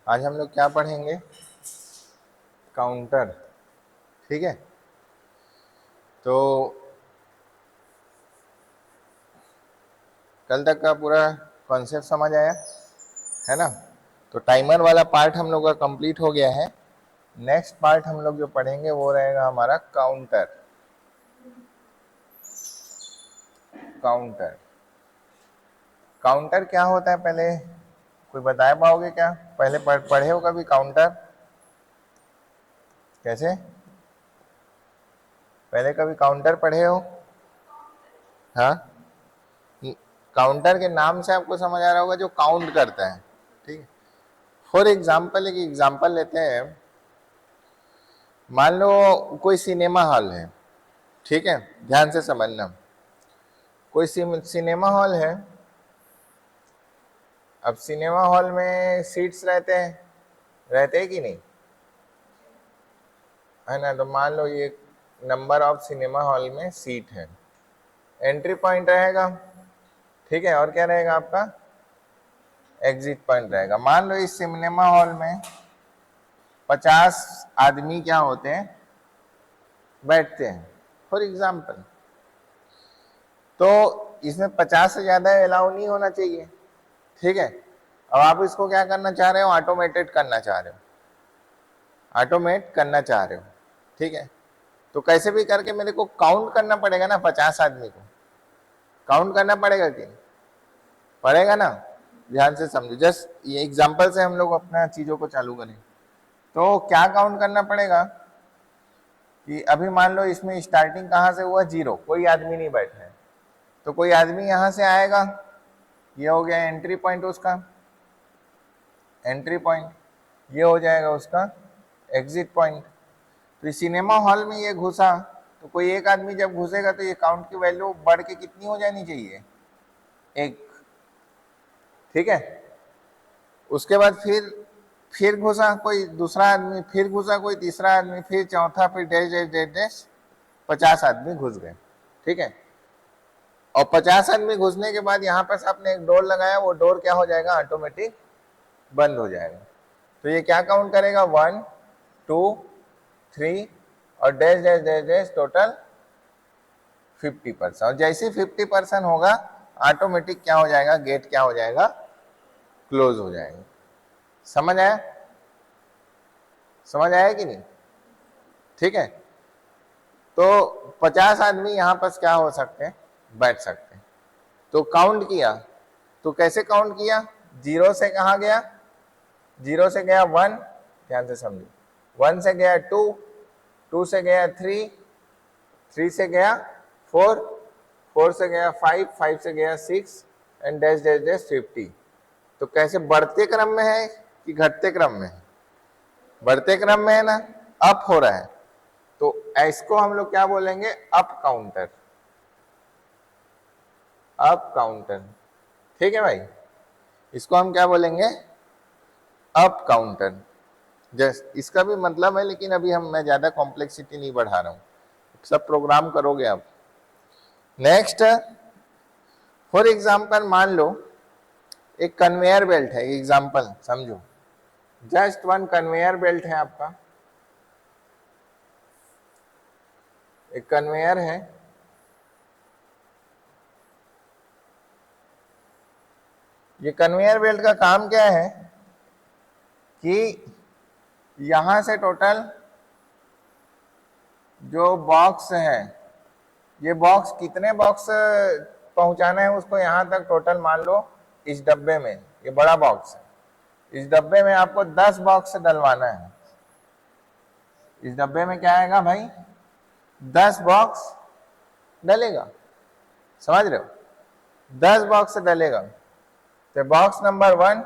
आज हम लोग क्या पढ़ेंगे? काउंटर। ठीक है, तो कल तक का पूरा कॉन्सेप्ट समझ आया है ना? तो टाइमर वाला पार्ट हम लोग का कंप्लीट हो गया है। नेक्स्ट पार्ट हम लोग जो पढ़ेंगे वो रहेगा हमारा काउंटर। काउंटर काउंटर क्या होता है, पहले कोई बता पाओगे क्या? पहले पढ़े हो कभी काउंटर? कैसे? पहले कभी काउंटर पढ़े हो? हाँ, काउंटर के नाम से आपको समझ आ रहा होगा जो काउंट करता है। ठीक है, फॉर एग्जाम्पल एक एग्जाम्पल लेते हैं। मान लो कोई सिनेमा हॉल है, ठीक है, ध्यान से समझना। कोई सिनेमा हॉल है। अब सिनेमा हॉल में सीट्स रहते हैं कि नहीं, है ना? तो मान लो ये नंबर ऑफ सिनेमा हॉल में सीट है। एंट्री पॉइंट रहेगा, ठीक है, और क्या रहेगा आपका? एग्जिट पॉइंट रहेगा। मान लो इस सिनेमा हॉल में 50 आदमी क्या होते हैं, बैठते हैं फॉर एग्जाम्पल। तो इसमें 50 से ज्यादा अलाउ नहीं होना चाहिए। ठीक है, अब आप इसको क्या करना चाह रहे हो? ऑटोमेटेड करना चाह रहे हो, ऑटोमेट करना चाह रहे हो। ठीक है, तो कैसे भी करके मेरे को काउंट करना पड़ेगा ना, 50 आदमी को काउंट करना पड़ेगा कि नहीं? पड़ेगा ना? ध्यान से समझो, जस्ट ये एग्जांपल से हम लोग अपना चीजों को चालू करें। तो क्या काउंट करना पड़ेगा कि अभी मान लो इसमें स्टार्टिंग कहाँ से हुआ? 0, कोई आदमी नहीं बैठा है। तो कोई आदमी यहां से आएगा, ये हो गया एंट्री पॉइंट उसका, एंट्री पॉइंट। ये हो जाएगा उसका एग्जिट पॉइंट। तो सिनेमा हॉल में ये घुसा, तो कोई एक आदमी जब घुसेगा तो ये काउंट की वैल्यू बढ़ के कितनी हो जानी चाहिए? 1। ठीक है, उसके बाद फिर घुसा कोई दूसरा आदमी, फिर घुसा कोई तीसरा आदमी, फिर चौथा, फिर डैश डैश डैश डैश 50 आदमी घुस गए। ठीक है, और 50 आदमी घुसने के बाद यहाँ पर आपने एक डोर लगाया, वो डोर क्या हो जाएगा? ऑटोमेटिक बंद हो जाएगा। तो ये क्या काउंट करेगा? 1 2 3 और dash dash dash dash total 50%। और जैसे 50% होगा ऑटोमेटिक क्या हो जाएगा? गेट क्या हो जाएगा? क्लोज हो जाएगा। समझ आया? समझ आया कि नहीं? ठीक है, तो 50 आदमी यहाँ पर क्या हो सकते हैं? बैठ सकते हैं। तो काउंट किया, तो कैसे काउंट किया? 0 से कहाँ गया? 0 से गया 1, ध्यान से समझो। 1 से गया 2, 2 से गया 3, 3 से गया 4, 4 से गया 5, 5 से गया 6 एंड डैश डैश डैश 50। तो कैसे, बढ़ते क्रम में है कि घटते क्रम में है? बढ़ते क्रम में है ना, अप हो रहा है। तो इसको हम लोग क्या बोलेंगे? Up counter. अप काउंटर, ठीक है भाई, इसको हम क्या बोलेंगे? Up counter. जस्ट इसका भी मतलब है, लेकिन अभी मैं ज्यादा कॉम्प्लेक्सिटी नहीं बढ़ा रहा हूं, सब प्रोग्राम करोगे आप। नेक्स्ट, फॉर एग्जाम्पल मान लो एक कन्वेयर बेल्ट है, एग्जाम्पल समझो, जस्ट 1 कन्वेयर बेल्ट है आपका, एक कन्वेयर है। ये कन्वेयर बेल्ट का काम क्या है कि यहां से टोटल जो बॉक्स है, ये बॉक्स कितने बॉक्स पहुंचाना है उसको यहां तक? टोटल मान लो इस डब्बे में, ये बड़ा बॉक्स है, इस डब्बे में आपको 10 बॉक्स डलवाना है। इस डब्बे में क्या आएगा भाई? 10 बॉक्स डलेगा। समझ रहे हो? 10 बॉक्स डलेगा। तो box number 1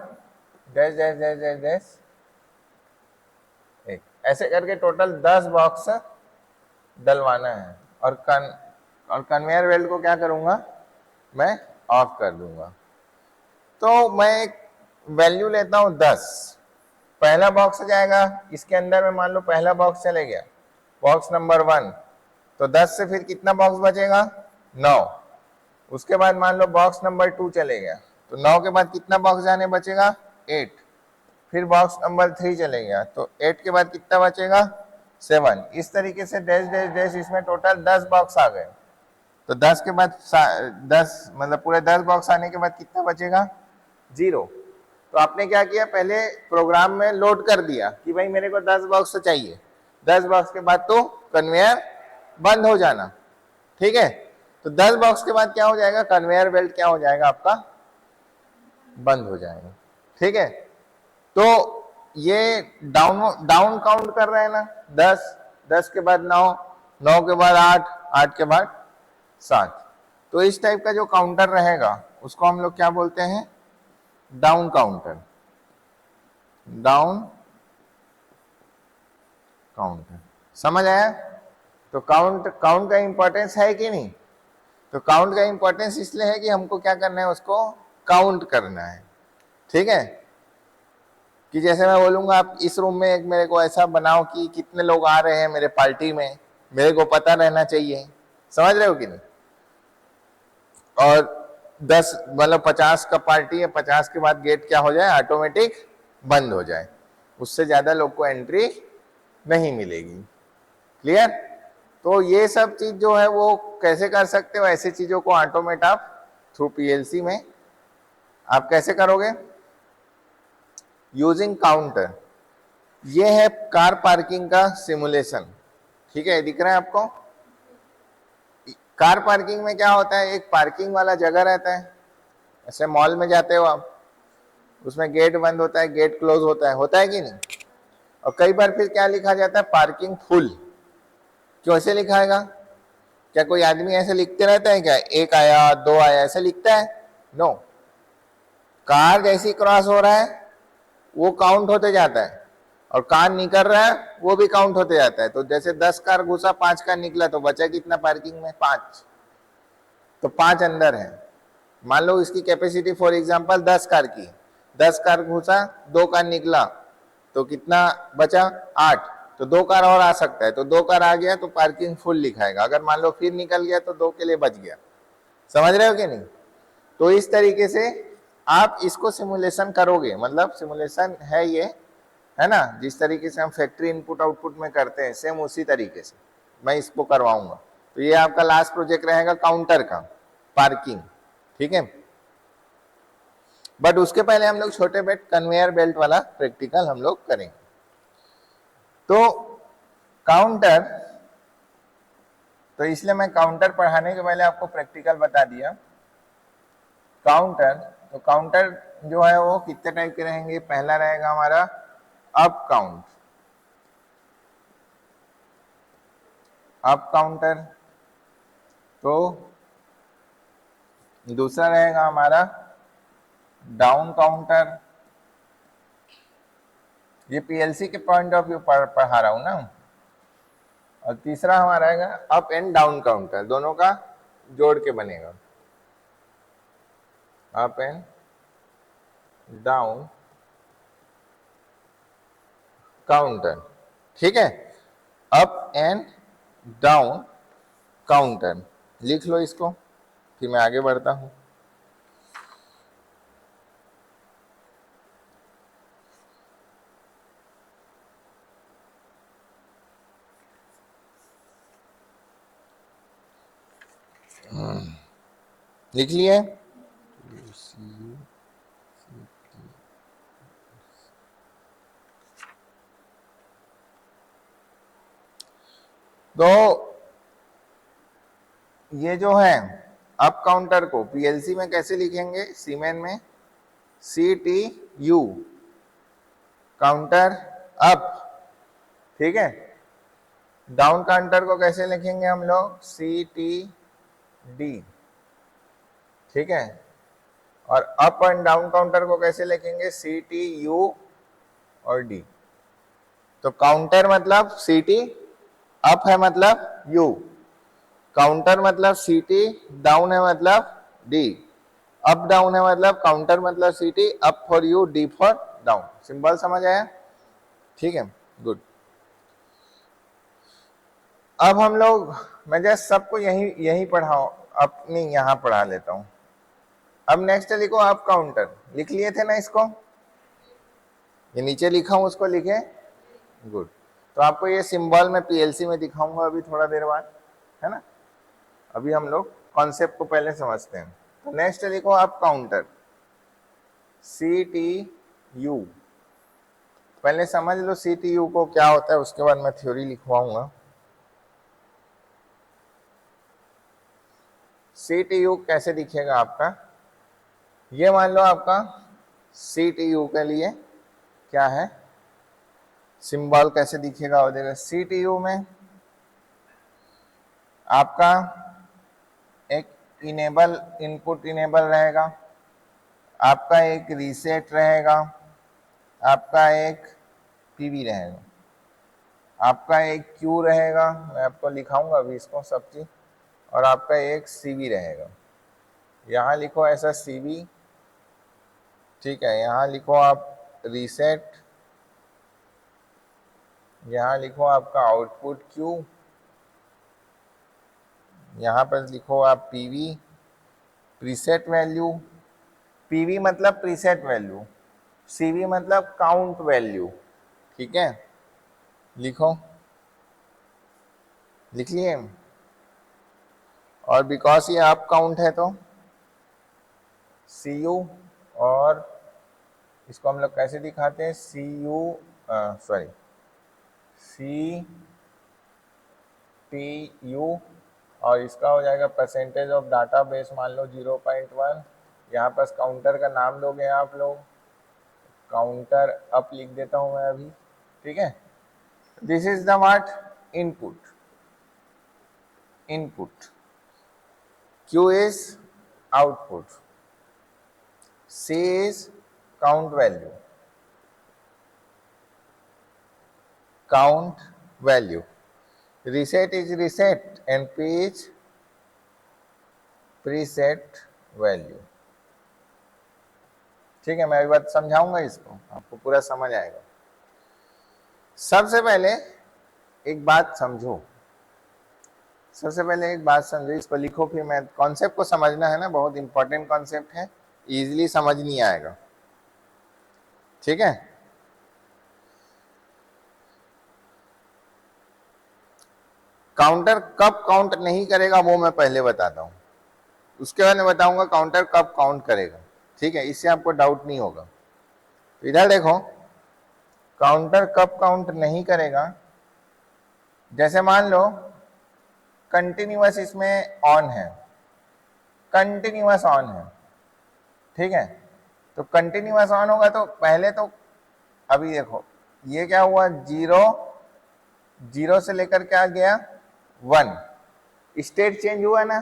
dash dash dash dash dash 1, ऐसे करके टोटल 10 बॉक्स डलवाना है। और कन्वेयर बेल्ट को क्या करूंगा? मैं ऑफ कर दूंगा। तो मैं एक वैल्यू लेता हूं 10, पहला बॉक्स जाएगा इसके अंदर में, मान लो पहला बॉक्स चले गया, बॉक्स नंबर 1, तो 10 से फिर कितना बॉक्स बचेगा? 9। उसके बाद मान लो बॉक्स नंबर 2 चले गया, तो 9 के बाद कितना बॉक्स जाने बचेगा? 8। फिर बॉक्स नंबर 3 चले गया, तो 8 के बाद कितना बचेगा 7। इस तरीके से डैश डैश डैश, इसमें टोटल 10 बॉक्स आ गए। तो 10 के बाद 10 मतलब पूरे 10 बॉक्स आने के बाद कितना बचेगा 0। तो आपने क्या किया, पहले प्रोग्राम में लोड कर दिया कि भाई मेरे को 10 बॉक्स तो चाहिए। 10 बॉक्स के बाद तो कन्वेयर बंद हो जाना, ठीक है। तो 10 बॉक्स के बाद क्या हो जाएगा, कन्वेयर बेल्ट क्या हो जाएगा आपका, बंद हो जाएगा, ठीक है। तो ये डाउन काउंट कर रहे हैं ना, 10, 10 के बाद 9, 9 के बाद 8, 8 के बाद 7। तो इस टाइप का जो काउंटर रहेगा उसको हम लोग क्या बोलते हैं, डाउन काउंटर। डाउन काउंटर, समझ आया। तो काउंट का इंपॉर्टेंस है कि नहीं, तो काउंट का इंपॉर्टेंस इसलिए है कि हमको क्या करना है, उसको काउंट करना है, ठीक है। कि जैसे मैं बोलूंगा आप इस रूम में एक मेरे को ऐसा बनाओ कि कितने लोग आ रहे हैं मेरे पार्टी में, मेरे को पता रहना चाहिए, समझ रहे हो कि नहीं। और 10 मतलब 50 का पार्टी है, 50 के बाद गेट क्या हो जाए, ऑटोमेटिक बंद हो जाए, उससे ज्यादा लोग को एंट्री नहीं मिलेगी। क्लियर। तो ये सब चीज जो है वो कैसे कर सकते हो, ऐसी चीजों को ऑटोमेट आप थ्रू पीएलसी में आप कैसे करोगे, यूजिंग काउंटर। ये है कार पार्किंग का सिमुलेशन, ठीक है, दिख रहा है आपको। कार पार्किंग में क्या होता है, एक पार्किंग वाला जगह रहता है, ऐसे मॉल में जाते हो आप, उसमें गेट बंद होता है, गेट क्लोज होता है कि नहीं। और कई बार फिर क्या लिखा जाता है, पार्किंग फुल। क्यों ऐसे लिखाएगा, क्या कोई आदमी ऐसे लिखते रहता है क्या, 1 आया 2 आया ऐसे लिखता है, नो। कार जैसी क्रॉस हो रहा है वो काउंट होते जाता है, और कार निकल रहा है वो भी काउंट होते जाता है। तो जैसे 10 कार घुसा, 5 कार निकला, तो बचा कितना पार्किंग में, 5। तो 5 अंदर है। मान लो इसकी कैपेसिटी फॉर एग्जांपल 10 कार की, 10 कार घुसा, 2 कार निकला, तो कितना बचा 8। तो 2 कार और आ सकता है, तो 2 कार आ गया तो पार्किंग फुल लिखाएगा। अगर मान लो फिर निकल गया तो 2 के लिए बच गया, समझ रहे हो कि नहीं। तो इस तरीके से आप इसको सिमुलेशन करोगे, मतलब सिमुलेशन है ये, है ना, जिस तरीके से हम फैक्ट्री इनपुट आउटपुट में करते हैं सेम उसी तरीके से मैं इसको करवाऊंगा। तो ये आपका लास्ट प्रोजेक्ट रहेगा काउंटर का, पार्किंग, ठीक है। बट उसके पहले हम लोग छोटे बेट कन्वेयर बेल्ट वाला प्रैक्टिकल हम लोग करेंगे। तो काउंटर, तो इसलिए मैं काउंटर पढ़ाने के पहले आपको प्रैक्टिकल बता दिया। काउंटर, तो काउंटर जो है वो कितने टाइप के रहेंगे, पहला रहेगा हमारा अप काउंट, अप काउंटर। तो दूसरा रहेगा हमारा डाउन काउंटर, ये पीएलसी के पॉइंट ऑफ व्यू पढ़ा रहा हूं ना। और तीसरा हमारा रहेगा अप एंड डाउन काउंटर, दोनों का जोड़ के बनेगा, अप एंड डाउन काउंटर, ठीक है। अप एंड डाउन काउंटर, लिख लो इसको, फिर मैं आगे बढ़ता हूं। लिख लिए, तो ये जो है अप काउंटर को पीएलसी में कैसे लिखेंगे, सीमेन में CTU, काउंटर अप, ठीक है। डाउन काउंटर को कैसे लिखेंगे हम लोग, CTD, ठीक है। और अप एंड डाउन काउंटर को कैसे लिखेंगे, CTU और D। तो काउंटर मतलब CT, अप है मतलब U, काउंटर मतलब CT, डाउन है मतलब D, अप डाउन है मतलब काउंटर मतलब CT, up for U, D for down. Symbol समझ आया, ठीक है, गुड। अब हम लोग, मैं जस्ट सबको यही पढ़ाओ, अपनी यहां पढ़ा लेता हूं। अब नेक्स्ट लिखो अप काउंटर, लिख लिए थे ना इसको, ये नीचे लिखा हूं उसको लिखे, गुड। तो आपको ये सिंबल मैं पीएलसी में दिखाऊंगा अभी थोड़ा देर बाद, है ना। अभी हम लोग कॉन्सेप्ट को पहले समझते हैं। तो नेक्स्ट लिखो आप काउंटर, CPU। पहले समझ लो CPU को क्या होता है, उसके बाद मैं थ्योरी लिखवाऊंगा। CPU कैसे दिखेगा आपका, ये मान लो आपका CPU के लिए क्या है, सिंबल कैसे दिखेगा हो जाएगा। CPU में आपका एक इनेबल, इनपुट इनेबल रहेगा, आपका एक रीसेट रहेगा, आपका एक पीवी रहेगा, आपका एक क्यू रहेगा, मैं आपको लिखाऊंगा अभी इसको सब चीज, और आपका एक सीवी रहेगा। यहाँ लिखो ऐसा सीवी, ठीक है। यहाँ लिखो आप रीसेट, यहाँ लिखो आपका आउटपुट क्यू, यहाँ पर लिखो आप पीवी, प्रीसेट वैल्यू। पीवी मतलब प्रीसेट वैल्यू, सीवी मतलब काउंट वैल्यू, ठीक है। लिखो, लिख लिए। और बिकॉज ये अप काउंट है तो CU, और इसको हम लोग कैसे दिखाते हैं, CPU, और इसका हो जाएगा परसेंटेज ऑफ डाटा बेस, मान लो 0.1। यहाँ पर काउंटर का नाम दोगे आप लोग, काउंटर अप लिख देता हूं मैं अभी, ठीक है। This is the what, input, input, Q is output, C is count value, count value, reset is reset, and P is preset value, ठीक है। मैं अभी बात समझाऊंगा, इसको आपको पूरा समझ आएगा। सबसे पहले एक बात समझो, सबसे पहले एक बात समझो, इसको लिखो, फिर मैं कॉन्सेप्ट को समझना है ना, बहुत इंपॉर्टेंट कॉन्सेप्ट है, इजीली समझ नहीं आएगा, ठीक है। काउंटर कब काउंट नहीं करेगा वो मैं पहले बताता हूं, उसके बाद मैं बताऊंगा काउंटर कब काउंट करेगा, ठीक है। इससे आपको डाउट नहीं होगा। तो इधर देखो, काउंटर कब काउंट नहीं करेगा, जैसे मान लो कंटिन्यूअस इसमें ऑन है, कंटिन्यूअस ऑन है, ठीक है। तो कंटिन्यूअस ऑन होगा तो पहले तो, अभी देखो ये क्या हुआ, 0 से लेकर क्या गया 1, स्टेट चेंज हुआ ना,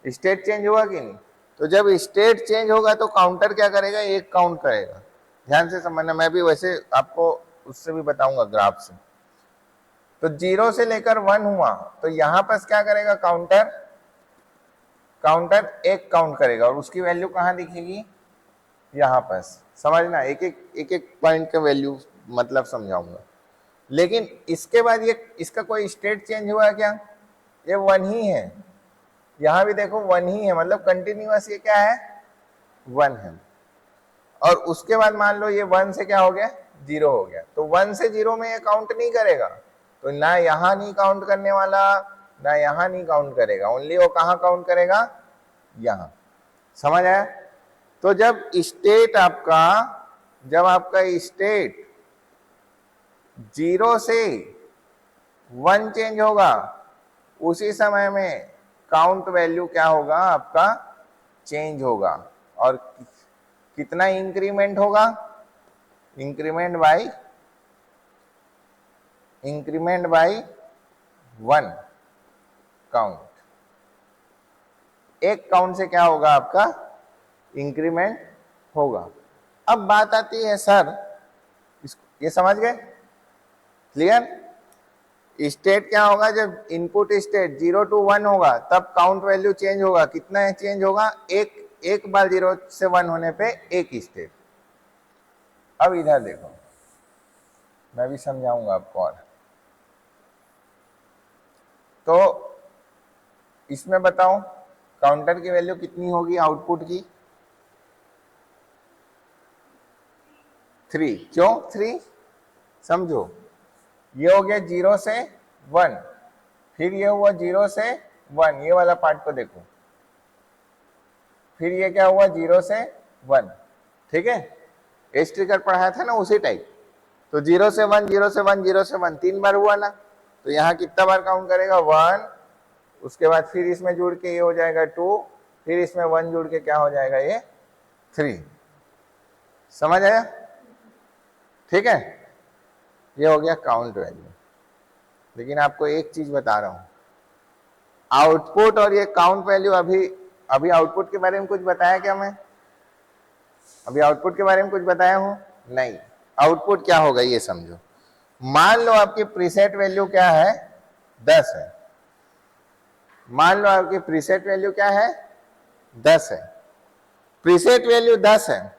स्टेट चेंज हुआ कि नहीं। तो जब स्टेट चेंज होगा तो काउंटर क्या करेगा, एक काउंट करेगा। ध्यान से समझना, मैं भी वैसे आपको उससे भी बताऊंगा ग्राफ से। तो 0 से लेकर 1 हुआ तो यहां पर क्या करेगा काउंटर, काउंटर एक काउंट करेगा, और उसकी वैल्यू कहां दिखेगी, यहां पर। समझना, एक एक पॉइंट का वैल्यू मतलब समझाऊंगा। लेकिन इसके बाद ये, इसका कोई स्टेट चेंज हुआ क्या, ये 1 ही है, यहां भी देखो 1 ही है, मतलब कंटिन्यूअस ये क्या है, 1 है। और उसके बाद मान लो ये 1 से क्या हो गया, 0 हो गया, तो 1 से 0 में ये काउंट नहीं करेगा, तो ना यहां नहीं काउंट करने वाला, ना यहां नहीं काउंट करेगा, ओनली वो कहां काउंट करेगा, यहां। समझ आया। तो जब स्टेट आपका, जब आपका स्टेट 0 से 1 चेंज होगा, उसी समय में काउंट वैल्यू क्या होगा आपका, चेंज होगा। और कितना इंक्रीमेंट होगा, इंक्रीमेंट बाय 1 काउंट, एक काउंट से क्या होगा आपका, इंक्रीमेंट होगा। अब बात आती है सर, ये समझ गए, क्लियर। स्टेट क्या होगा, जब इनपुट स्टेट 0 to 1 होगा तब काउंट वैल्यू चेंज होगा, कितना चेंज होगा, एक बार 0 से 1 होने पे एक स्टेट। अब इधर देखो, मैं भी समझाऊंगा आपको। और तो इसमें बताओ काउंटर की वैल्यू कितनी होगी आउटपुट की, 3। क्यों 3? समझो, ये हो गया 0 से 1, फिर ये हुआ 0 से 1, ये वाला पार्ट को देखो, फिर ये क्या हुआ 0 से 1, ठीक है, एज ट्रिगर पढ़ाया था ना उसी टाइप। तो 0 से 1, 0 से 1, 0 से 1 3 बार हुआ ना, तो यहाँ कितना बार काउंट करेगा 1, उसके बाद फिर इसमें जुड़ के ये हो जाएगा 2, फिर इसमें 1 जुड़ के क्या हो जाएगा ये 3। समझ आया? ठीक है, ये हो गया काउंट वैल्यू। लेकिन आपको एक चीज बता रहा हूं, आउटपुट और ये काउंट वैल्यू, अभी आउटपुट के बारे में कुछ बताया क्या मैं? अभी आउटपुट के बारे में कुछ बताया हूं? नहीं। आउटपुट क्या होगा ये समझो। मान लो आपकी प्रीसेट वैल्यू क्या है 10 है, मान लो आपकी प्रीसेट वैल्यू क्या है 10 है, प्रीसेट वैल्यू 10 है।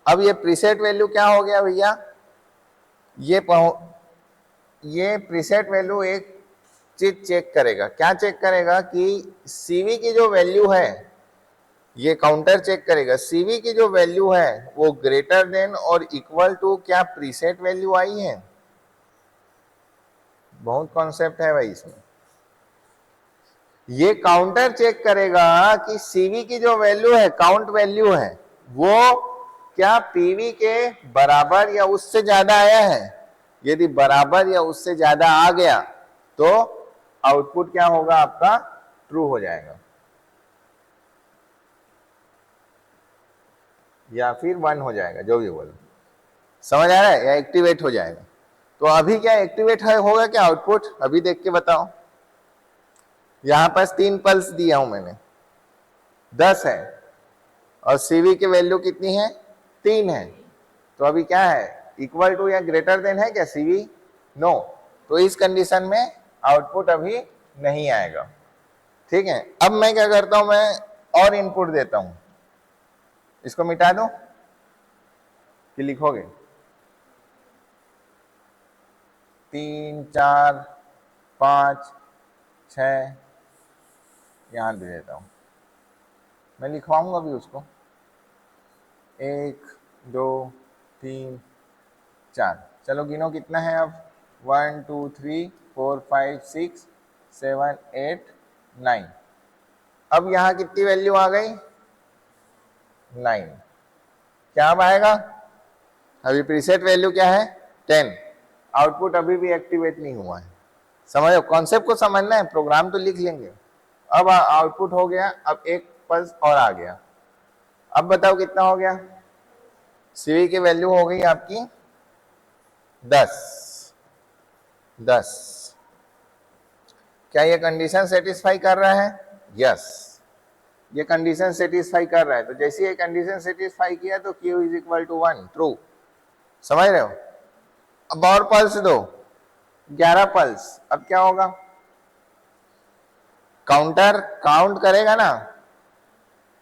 अब ये प्रीसेट वैल्यू क्या हो गया भैया, ये प्रीसेट वैल्यू एक चीज चेक करेगा, क्या चेक करेगा कि सीवी की जो वैल्यू है, ये काउंटर चेक करेगा सीवी की जो वैल्यू है वो ग्रेटर देन और इक्वल टू क्या प्रीसेट वैल्यू आई है। बहुत कॉन्सेप्ट है भाई इसमें। ये काउंटर चेक करेगा कि सीवी की जो वैल्यू है, काउंट वैल्यू है, वो क्या पीवी के बराबर या उससे ज्यादा आया है। यदि बराबर या उससे ज्यादा आ गया तो आउटपुट क्या होगा आपका, ट्रू हो जाएगा, या फिर 1 हो जाएगा, जो भी बोलो। समझ आ रहा है? या एक्टिवेट हो जाएगा। तो अभी क्या एक्टिवेट होगा क्या आउटपुट, अभी देख के बताओ। यहां पास 3 पल्स दिया हूं मैंने, 10 है और सीवी की वैल्यू कितनी है 3 है, तो अभी क्या है, इक्वल टू या ग्रेटर देन है क्या सीवी? नो। तो इस कंडीशन में आउटपुट अभी नहीं आएगा। ठीक है, अब मैं क्या करता हूं, मैं और इनपुट देता हूं। इसको मिटा दो कि लिखोगे? 3 4 5 6 यहां दे देता हूं, मैं लिखवाऊंगा भी उसको। 1 2 3 4, चलो गिनो कितना है अब, 1 2 3 4 5 6 7 8 9। अब यहां कितनी वैल्यू आ गई 9। क्या अब आएगा, अभी प्रीसेट वैल्यू क्या है 10, आउटपुट अभी भी एक्टिवेट नहीं हुआ है। समझो, कॉन्सेप्ट को समझना है, प्रोग्राम तो लिख लेंगे। अब आउटपुट हो गया, अब एक पल्स और आ गया। अब बताओ कितना हो गया, सीवी की वैल्यू हो गई आपकी 10। क्या ये कंडीशन सेटिस्फाई कर रहा है? यस, ये कंडीशन सेटिस्फाई कर रहा है। तो जैसे ये कंडीशन सेटिस्फाई किया तो Q is equal to 1, true. समझ रहे हो? अब और पल्स दो, 11 पल्स। अब क्या होगा, काउंटर काउंट करेगा ना?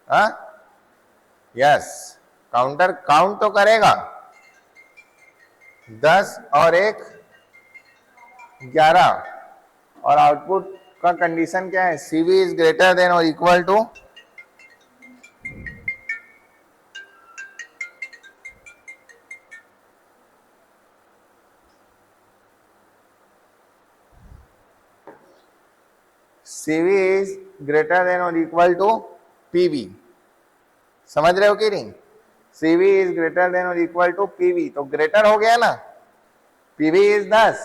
हाँ, यस, काउंटर काउंट तो करेगा। 10 और 1 11, और आउटपुट का कंडीशन क्या है, सीवी इज ग्रेटर देन और equal to CV is greater than और इक्वल टू PV। समझ रहे हो कि नहीं? CV इज ग्रेटर देन और इक्वल टू PV, तो ग्रेटर हो गया ना, PV is 10,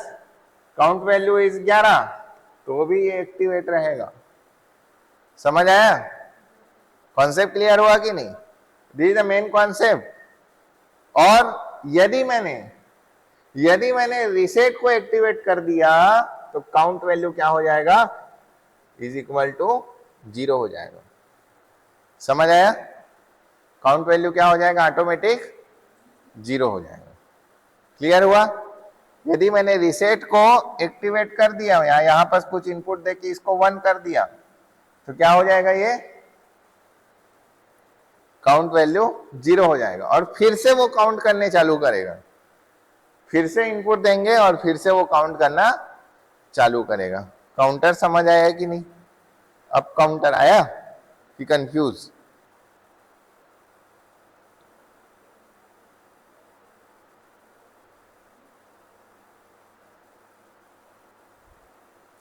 count value is 11, तो भी ये एक्टिवेट रहेगा। समझ आया? कॉन्सेप्ट क्लियर हुआ कि नहीं? This is the main concept. और यदि मैंने रीसेट को एक्टिवेट कर दिया तो काउंट वैल्यू क्या हो जाएगा, इज इक्वल टू 0 हो जाएगा। समझ आया? काउंट वैल्यू क्या हो जाएगा, ऑटोमेटिक 0 हो जाएगा। क्लियर हुआ? यदि मैंने रीसेट को एक्टिवेट कर दिया, यहां पास कुछ इनपुट देके इसको 1 कर दिया, तो क्या हो जाएगा, ये काउंट वैल्यू 0 हो जाएगा, और फिर से वो काउंट करने चालू करेगा। फिर से इनपुट देंगे और फिर से वो काउंट करना चालू करेगा। काउंटर समझ आया कि नहीं? अब काउंटर आया कि कंफ्यूज?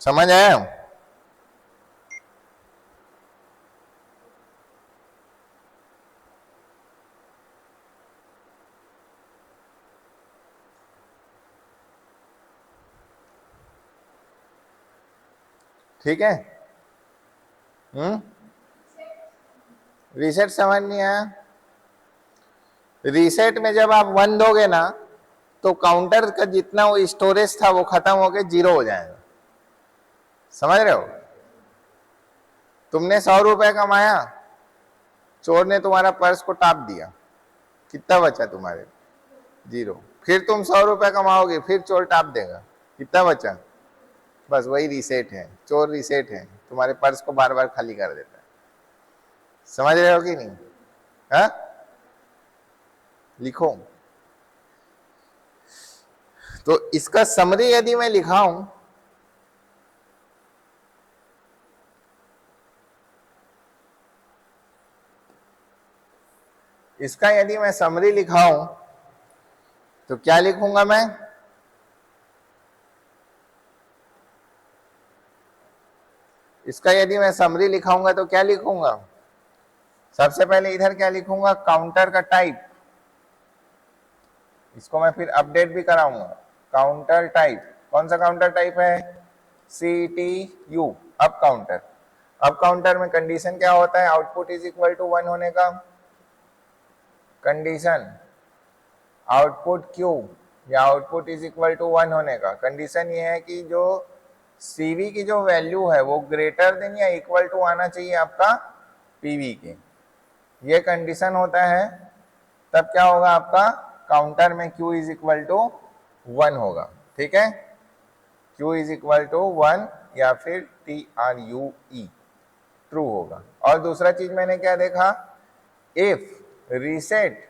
समझ आया? ठीक है। रीसेट समझ नहीं आया? रीसेट में जब आप 1 दोगे ना तो काउंटर का जितना वो स्टोरेज था वो खत्म होके 0 हो जाएगा। समझ रहे हो? तुमने 100 रुपए कमाया, चोर ने तुम्हारा पर्स को टाप दिया, कितना बचा तुम्हारे? 0। फिर तुम 100 रुपए कमाओगे, फिर चोर टाप देगा, कितना बचा? बस वही रीसेट है, चोर रीसेट है, तुम्हारे पर्स को बार बार खाली कर देता है। समझ रहे हो कि नहीं? हाँ, लिखो। तो इसका समरी यदि मैं लिखाऊं, इसका यदि मैं समरी लिखाऊं तो क्या लिखूंगा मैं? इसका यदि मैं समरी लिखाऊंगा तो क्या लिखूंगा? सबसे पहले इधर क्या लिखूंगा? काउंटर का टाइप। इसको मैं फिर अपडेट भी कराऊंगा। काउंटर टाइप, कौन सा काउंटर टाइप है? CPU, up counter. Up counter में कंडीशन क्या होता है? आउटपुट इज इक्वल टू 1 होने का। कंडीशन आउटपुट क्यू या आउटपुट इज इक्वल टू 1 होने का। कंडीशन ये है कि जो CV की जो वैल्यू है वो ग्रेटर देन या इक्वल टू आना चाहिए आपका PV के। ये कंडीशन होता है, तब क्या होगा आपका? काउंटर में Q इज इक्वल टू 1 होगा। ठीक है, Q इज इक्वल टू 1 या फिर TRUE, ट्रू होगा। और दूसरा चीज मैंने क्या देखा? If reset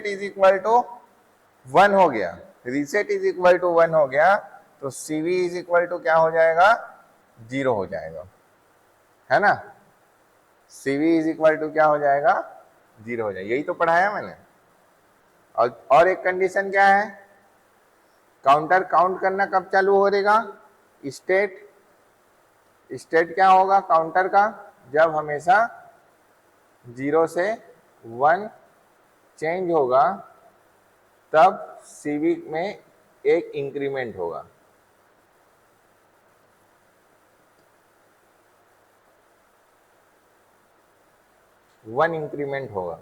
is equal to 1 हो गया, रीसेट इज इक्वल टू 1 हो गया तो CV इज इक्वल टू क्या हो जाएगा? 0 हो जाएगा, है ना? CV इज इक्वल टू क्या हो जाएगा? 0 हो जाएगा। यही तो पढ़ाया मैंने। और एक कंडीशन क्या है? काउंटर काउंट करना कब चालू हो रहेगा? स्टेट क्या होगा काउंटर का? जब हमेशा 0 से 1 चेंज होगा तब CV में एक इंक्रीमेंट होगा। वन इंक्रीमेंट होगा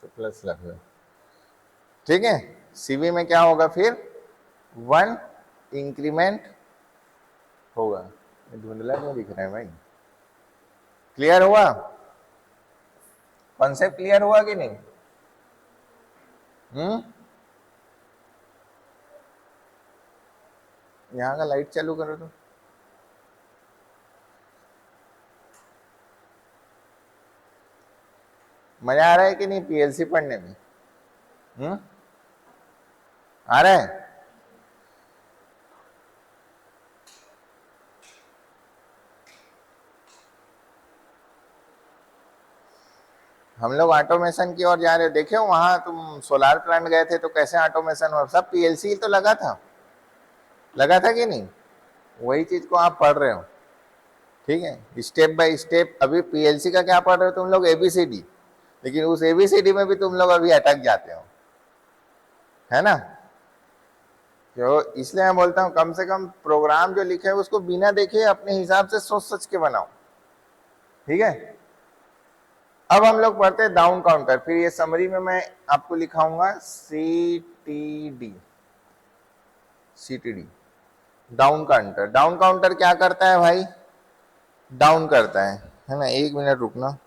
तो प्लस लग लो। ठीक है, CV में क्या होगा फिर? 1 इंक्रीमेंट होगा। धुंधला क्यों दिख रहा है भाई? क्लियर हुआ? कॉन्सेप्ट क्लियर हुआ कि नहीं? यहाँ का लाइट चालू करो तो। मजा आ रहा है कि नहीं PLC पढ़ने में? आ रहा है? हम लोग ऑटोमेशन की ओर जा रहे हो। देखे हो वहां तुम सोलार प्लांट गए थे तो कैसे ऑटोमेशन हुआ? सब PLC तो लगा था कि नहीं? वही चीज को आप पढ़ रहे हो। ठीक है, स्टेप बाय स्टेप। अभी PLC का क्या पढ़ रहे हो तुम लोग? ABCD। लेकिन उस ABCD में भी तुम लोग अभी अटक जाते हो, है ना? तो इसलिए मैं बोलता हूँ कम से कम प्रोग्राम जो लिखे है उसको बिना देखे अपने हिसाब से सोच सच के बनाओ। ठीक है, अब हम लोग पढ़ते हैं डाउन काउंटर। फिर ये समरी में मैं आपको लिखाऊंगा CTD, down counter. Down counter क्या करता है भाई? डाउन करता है ना? 1 मिनट रुकना,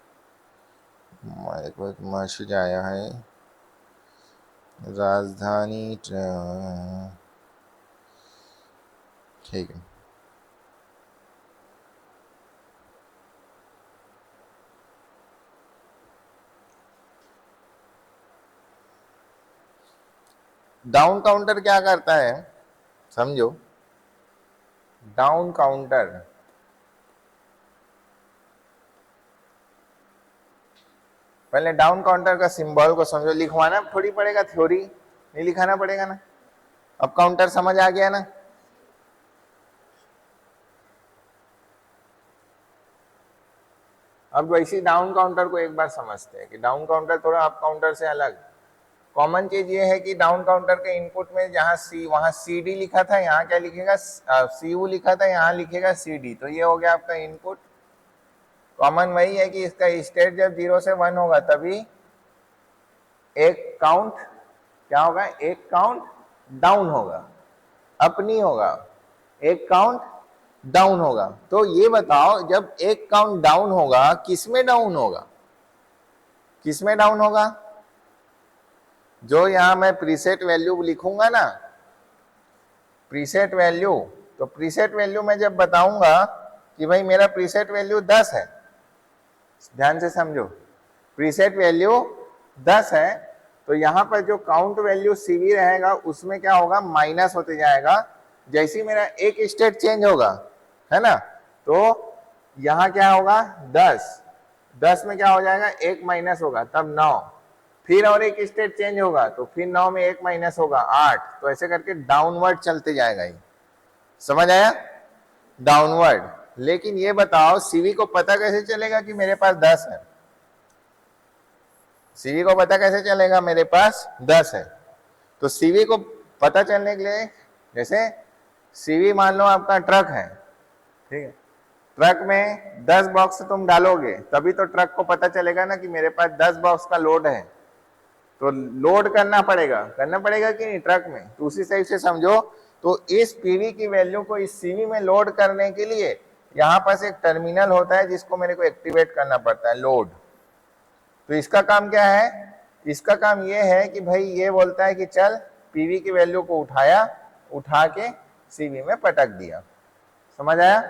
मेरे को एक मैसेज आया है। राजधानी ठीक है। डाउन काउंटर क्या करता है समझो। डाउन काउंटर पहले डाउन काउंटर का सिंबल को समझो। लिखवाना थोड़ी पड़ेगा, थ्योरी नहीं लिखाना पड़ेगा ना। अब काउंटर समझ आ गया ना? अब वैसे डाउन काउंटर को एक बार समझते हैं कि डाउन काउंटर थोड़ा अप काउंटर से अलग। कॉमन चीज ये है कि डाउन काउंटर के इनपुट में जहां सी वहां सी डी लिखा था, यहाँ क्या लिखेगा, सी यू लिखा था, यहाँ लिखेगा सी डी। तो ये हो गया आपका इनपुट। कॉमन वही है कि इसका स्टेट जब 0 से 1 होगा तभी एक काउंट क्या होगा, एक काउंट डाउन होगा, अप नहीं होगा, एक काउंट डाउन होगा। तो ये बताओ जब एक काउंट डाउन होगा किसमें डाउन होगा, किसमें डाउन होगा? जो यहां मैं प्रीसेट वैल्यू लिखूंगा ना, प्रीसेट वैल्यू, तो प्रीसेट वैल्यू में जब बताऊंगा कि भाई मेरा प्रीसेट वैल्यू 10 है, ध्यान से समझो, प्रीसेट वैल्यू 10 है, तो यहां पर जो काउंट वैल्यू सीवी रहेगा उसमें क्या होगा, माइनस होते जाएगा। जैसे ही मेरा एक स्टेट चेंज होगा, है ना, तो यहां क्या होगा, 10 में क्या हो जाएगा, एक माइनस होगा तब 9, फिर और एक स्टेट चेंज होगा तो फिर 9 में एक माइनस होगा 8। तो ऐसे करके डाउनवर्ड चलते जाएगा ये, समझ आया, डाउनवर्ड। लेकिन ये बताओ सीवी को पता कैसे चलेगा कि मेरे पास 10 है? सीवी को पता कैसे चलेगा मेरे पास 10 है? तो सीवी को पता चलने के लिए, जैसे सीवी मान लो आपका ट्रक है, ठीक है, ट्रक में 10 बॉक्स तुम डालोगे तभी तो ट्रक को पता चलेगा ना कि मेरे पास 10 बॉक्स का लोड है। तो लोड करना पड़ेगा कि नहीं ट्रक में, तो उसी टाइप से समझो। तो इस पीवी की वैल्यू को इस सीवी में लोड करने के लिए यहाँ पास एक टर्मिनल होता है जिसको मेरे को एक्टिवेट करना पड़ता है, लोड। तो इसका काम क्या है, इसका काम ये है कि भाई ये बोलता है कि चल पीवी की वैल्यू को उठाया, उठा के सीवी में पटक दिया, समझ आया?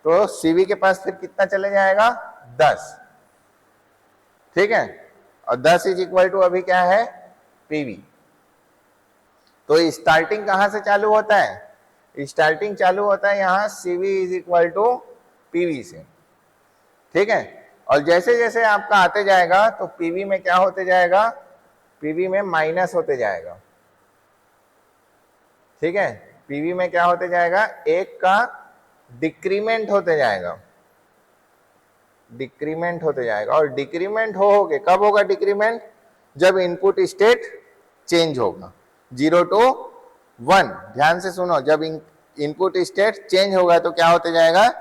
तो सीवी के पास फिर कितना चले जाएगा, 10, ठीक है, और 10 इज इक्वल टू अभी क्या है, पीवी। तो स्टार्टिंग कहां से चालू होता है, स्टार्टिंग चालू होता है यहां CV is equal to PV से, ठीक है। और जैसे जैसे आपका आते जाएगा तो पीवी में क्या होते जाएगा, पीवी में माइनस होते जाएगा, ठीक है, पीवी में क्या होते जाएगा, एक का डिक्रीमेंट होते जाएगा, डिक्रीमेंट होते जाएगा। और डिक्रीमेंट हो के कब होगा डिक्रीमेंट, जब इनपुट स्टेट चेंज होगा 0 to 1। ध्यान से सुनो, जब इनपुट स्टेट चेंज होगा तो क्या होते जाएगा,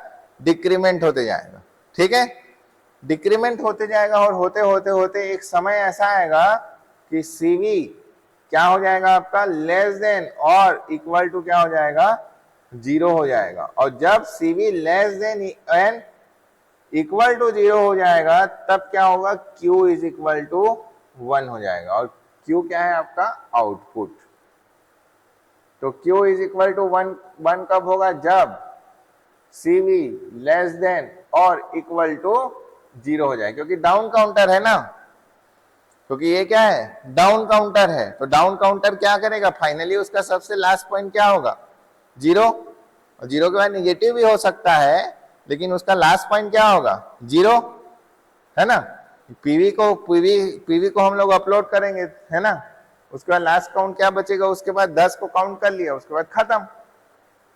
डिक्रीमेंट होते जाएगा, ठीक है, डिक्रीमेंट होते जाएगा। और होते होते होते एक समय ऐसा आएगा कि सीवी क्या हो जाएगा आपका, लेस देन और इक्वल टू क्या हो जाएगा, 0 हो जाएगा। और जब CV less than and equal to 0 हो जाएगा तब क्या होगा, Q इज इक्वल टू 1 हो जाएगा। और Q क्या है आपका, आउटपुट। तो Q इज इक्वल टू 1 कब होगा, जब CV लेस देन और इक्वल टू 0 हो जाए, क्योंकि डाउन काउंटर है ना, क्योंकि ये क्या है, डाउन काउंटर है। तो डाउन काउंटर क्या करेगा, फाइनली उसका सबसे लास्ट पॉइंट क्या होगा, 0। और 0 के बाद निगेटिव भी हो सकता है, लेकिन उसका लास्ट पॉइंट क्या होगा, 0, है ना। पीवी को हम लोग अपलोड करेंगे, है ना, उसके बाद लास्ट काउंट क्या बचेगा, उसके बाद 10 को काउंट कर लिया, उसके बाद खत्म,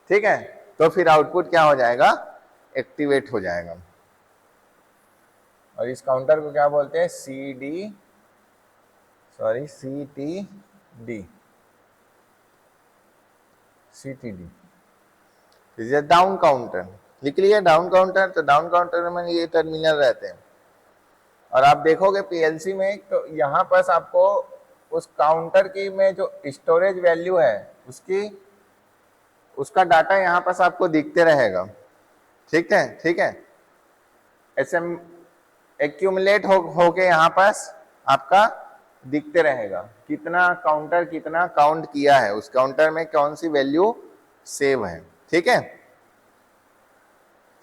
ठीक है। तो फिर आउटपुट क्या हो जाएगा, एक्टिवेट हो जाएगा। और इस काउंटर को क्या बोलते हैं, CTD, डाउन काउंटर। लिख लिया डाउन काउंटर, तो डाउन काउंटर में ये टर्मिनल रहते हैं। और आप देखोगे पीएलसी में, तो यहाँ पर आपको उस काउंटर की में जो स्टोरेज वैल्यू है उसका डाटा यहाँ पर आपको दिखते रहेगा, ठीक है। ऐसे एक्यूमुलेट होके यहाँ पास आपका दिखते रहेगा, कितना काउंटर कितना काउंट किया है, उस काउंटर में कौन सी वैल्यू सेव है, ठीक है।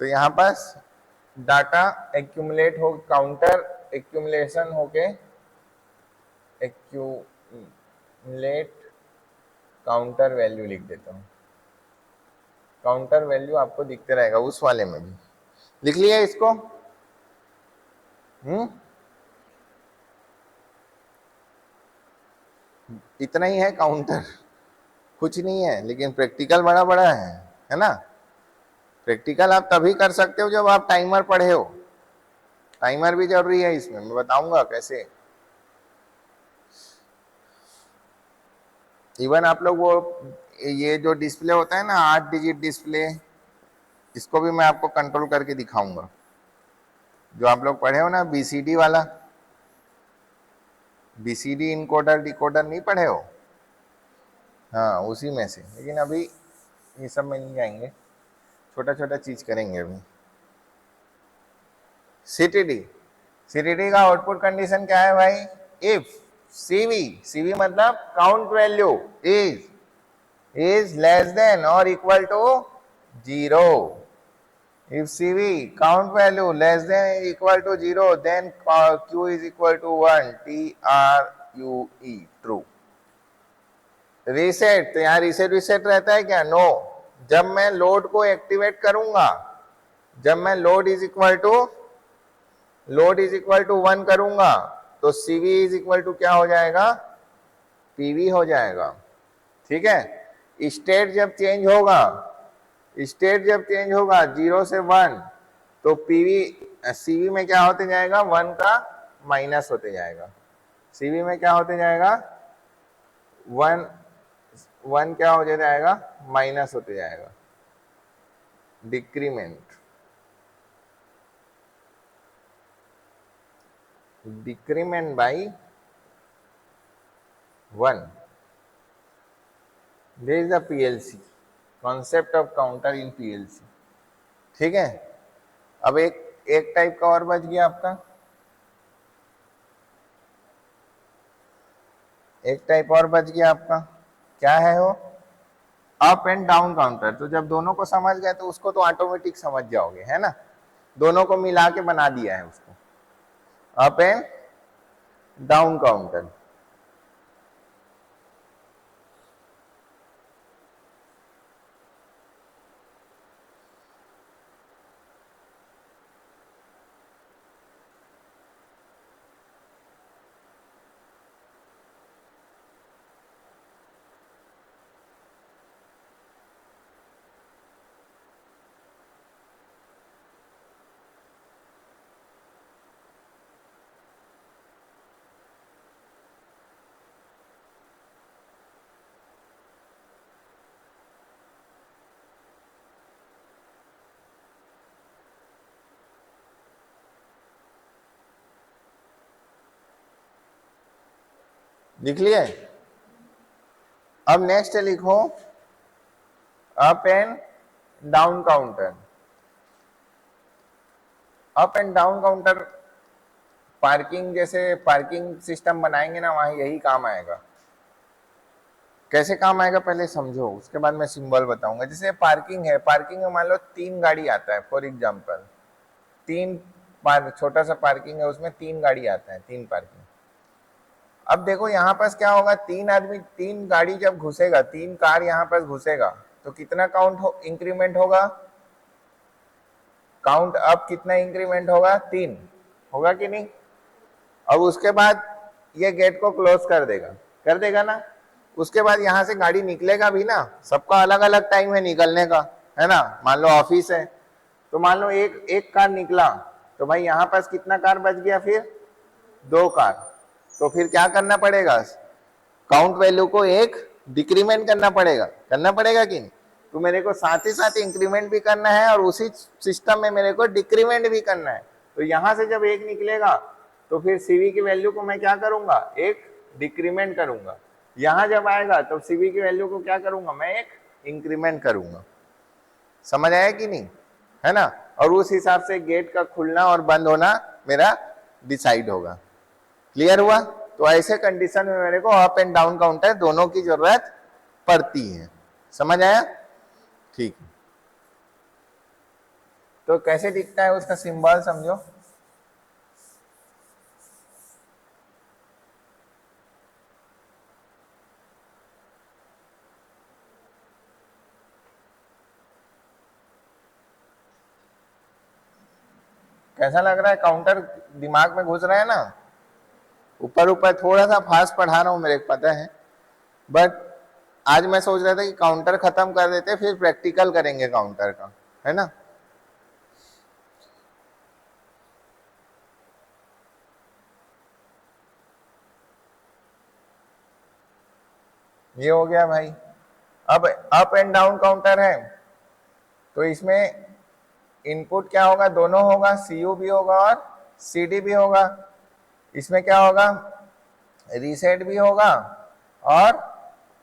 तो यहाँ पास डाटा एक्यूमुलेट हो, काउंटर एक्यूमुलेशन होके, एक्यूमुलेट काउंटर वैल्यू लिख देता हूँ, काउंटर वैल्यू आपको दिखते रहेगा उस वाले में भी। लिख लिया इसको, इतना ही है काउंटर, कुछ नहीं है, लेकिन प्रैक्टिकल बड़ा बड़ा है ना। प्रैक्टिकल आप तभी कर सकते हो जब आप टाइमर पढ़े हो, टाइमर भी जरूरी है इसमें, मैं बताऊंगा कैसे। इवन आप लोग वो ये जो डिस्प्ले होता है ना 8 डिजिट डिस्प्ले, इसको भी मैं आपको कंट्रोल करके दिखाऊंगा। जो आप लोग पढ़े हो ना बीसीडी वाला, बीसीडी इनकोडर डिकोडर नहीं पढ़े हो? हाँ उसी में से, लेकिन अभी ये सब में नहीं जाएंगे, छोटा छोटा चीज करेंगे अभी। सीटीडी, सीटीडी का आउटपुट कंडीशन क्या है भाई? इफ सीवी, सीवी मतलब count value is less than और equal to 0। If CV count value less than equal to 0, then Q is equal to 1, TRUE, true। Reset, तो यहाँ रीसेट रीसेट रहता है क्या? नो। जब मैं लोड को एक्टिवेट करूंगा, जब मैं लोड इज इक्वल टू 1 करूंगा, तो CV इज इक्वल टू क्या हो जाएगा? PV हो जाएगा। ठीक है। स्टेट जब चेंज होगा, स्टेट जब चेंज होगा 0 से 1, तो पीवी सीवी में क्या होते जाएगा? 1 का माइनस होते जाएगा। सीवी में क्या होते जाएगा? 1 क्या हो जाएगा? माइनस होते जाएगा, decrement, decrement by 1। This is the PLC, concept of counter in PLC. ठीक है। अब एक टाइप का और बच गया आपका, एक टाइप और बच गया आपका। क्या है वो? Up and down counter. तो जब दोनों को समझ गए तो उसको तो ऑटोमेटिक समझ जाओगे, है ना? दोनों को मिला के बना दिया है उसको, अप एंड डाउन काउंटर। लिख लिए? अब नेक्स्ट लिखो up and down counter. Up and down counter parking, जैसे पार्किंग सिस्टम बनाएंगे ना, वहां यही काम आएगा। कैसे काम आएगा पहले समझो, उसके बाद मैं सिंबल बताऊंगा। जैसे पार्किंग है, पार्किंग में मान लो 3 गाड़ी आता है फॉर एग्जांपल, 3 छोटा सा पार्किंग है, उसमें 3 गाड़ी आता है, 3 पार्किंग। अब देखो यहाँ पास क्या होगा, 3 आदमी, 3 गाड़ी जब घुसेगा, 3 कार यहाँ पास घुसेगा, तो कितना काउंट इंक्रीमेंट होगा? काउंट अप कितना इंक्रीमेंट होगा? 3 होगा कि नहीं? अब उसके बाद ये गेट को क्लोज कर देगा ना। उसके बाद यहाँ से गाड़ी निकलेगा भी ना, सबका अलग अलग टाइम है निकलने का, है ना? मान लो ऑफिस है, तो मान लो एक कार निकला, तो भाई यहाँ पास कितना कार बच गया? फिर 2 कार। तो फिर क्या करना पड़ेगा? काउंट वैल्यू को 1 डिक्रीमेंट करना पड़ेगा कि नहीं? तो मेरे को साथ ही साथ इंक्रीमेंट भी करना है और उसी सिस्टम में मेरे को डिक्रीमेंट भी करना है। तो यहां से जब 1 निकलेगा, तो फिर सीवी की वैल्यू को मैं क्या करूंगा? 1 डिक्रीमेंट करूंगा। यहां जब आएगा तो सीवी की वैल्यू को क्या करूंगा? मैं 1 इंक्रीमेंट करूंगा। समझ आया कि नहीं? है ना? और उस हिसाब से गेट का खुलना और बंद होना मेरा डिसाइड होगा। क्लियर हुआ? तो ऐसे कंडीशन में मेरे को अप एंड डाउन काउंटर दोनों की जरूरत पड़ती है। समझ आया? ठीक। तो कैसे दिखता है उसका सिंबल समझो। कैसा लग रहा है? काउंटर दिमाग में घुस रहा है ना? ऊपर ऊपर थोड़ा सा फास्ट पढ़ा रहा हूं, मेरे को पता है, बट आज मैं सोच रहा था कि काउंटर खत्म कर देते, फिर प्रैक्टिकल करेंगे काउंटर का, है ना? ये हो गया भाई। अब अप एंड डाउन काउंटर है तो इसमें इनपुट क्या होगा, दोनों होगा, सीयू भी होगा और सीडी भी होगा। इसमें क्या होगा, रीसेट भी होगा और